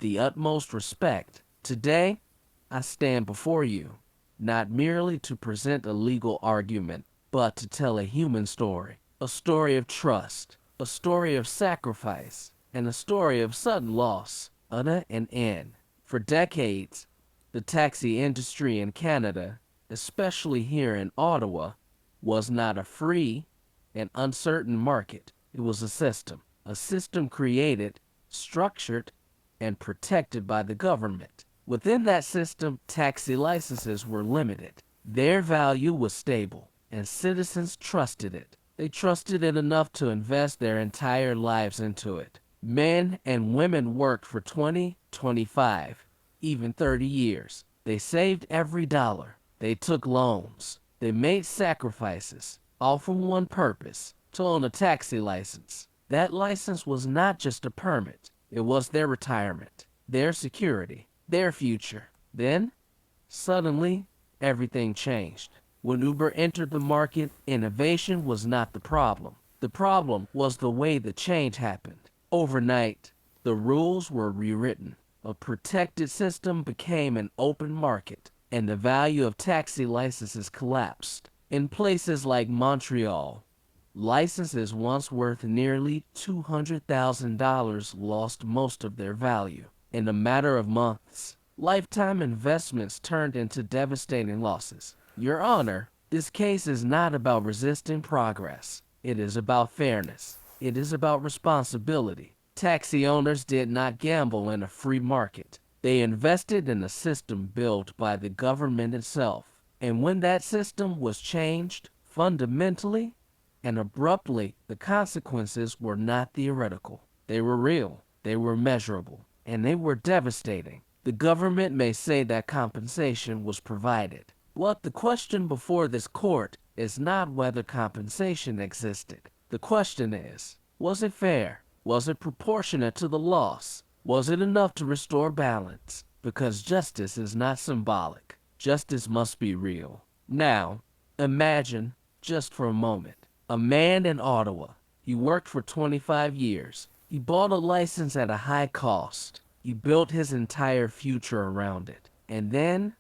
the utmost respect. Today, I stand before you, not merely to present a legal argument, but to tell a human story. A story of trust, a story of sacrifice, and a story of sudden loss. Una and N. For decades, the taxi industry in Canada, especially here in Ottawa, was not a free and uncertain market. It was a system created, structured, and protected by the government. Within that system, taxi licenses were limited. Their value was stable, and citizens trusted it. They trusted it enough to invest their entire lives into it. Men and women worked for 20, 25, even 30 years. They saved every dollar. They took loans. They made sacrifices, all for one purpose, to own a taxi license. That license was not just a permit. It was their retirement, their security, their future. Then, suddenly, everything changed. When Uber entered the market, innovation was not the problem. The problem was the way the change happened. Overnight, the rules were rewritten. A protected system became an open market, and the value of taxi licenses collapsed. In places like Montreal, licenses once worth nearly $200,000 lost most of their value. In a matter of months, lifetime investments turned into devastating losses. Your Honor, this case is not about resisting progress. It is about fairness. It is about responsibility. Taxi owners did not gamble in a free market. They invested in a system built by the government itself. And when that system was changed fundamentally and abruptly, the consequences were not theoretical. They were real, they were measurable, and they were devastating. The government may say that compensation was provided. But the question before this court is not whether compensation existed. The question is, was it fair? Was it proportionate to the loss? Was it enough to restore balance? Because justice is not symbolic. Justice must be real. Now, imagine, just for a moment, a man in Ottawa. He worked for 25 years. He bought a license at a high cost. He built his entire future around it. And then,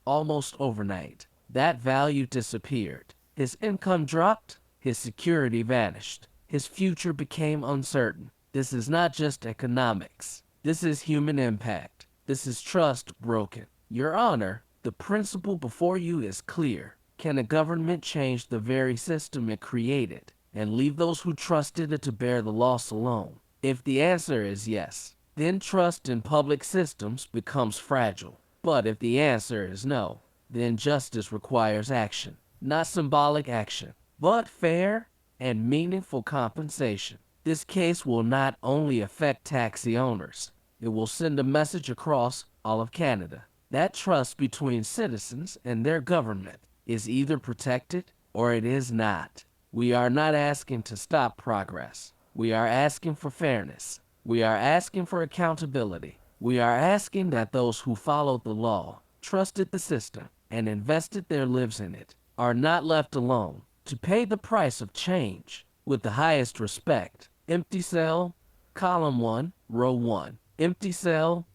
almost overnight, that value disappeared. His income dropped. His security vanished. His future became uncertain. This is not just economics. This is human impact. This is trust broken. Your Honor, the principle before you is clear. Can a government change the very system it created and leave those who trusted it to bear the loss alone? If the answer is yes, then trust in public systems becomes fragile. But if the answer is no, then justice requires action. Not symbolic action, but fair and meaningful compensation. This case will not only affect taxi owners, it will send a message across all of Canada. That trust between citizens and their government is either protected or it is not. We are not asking to stop progress. We are asking for fairness. We are asking for accountability. We are asking that those who followed the law, trusted the system, and invested their lives in it are not left alone to pay the price of change. With the highest respect, Empty Cell, Column 1, Row 1. Empty Cell,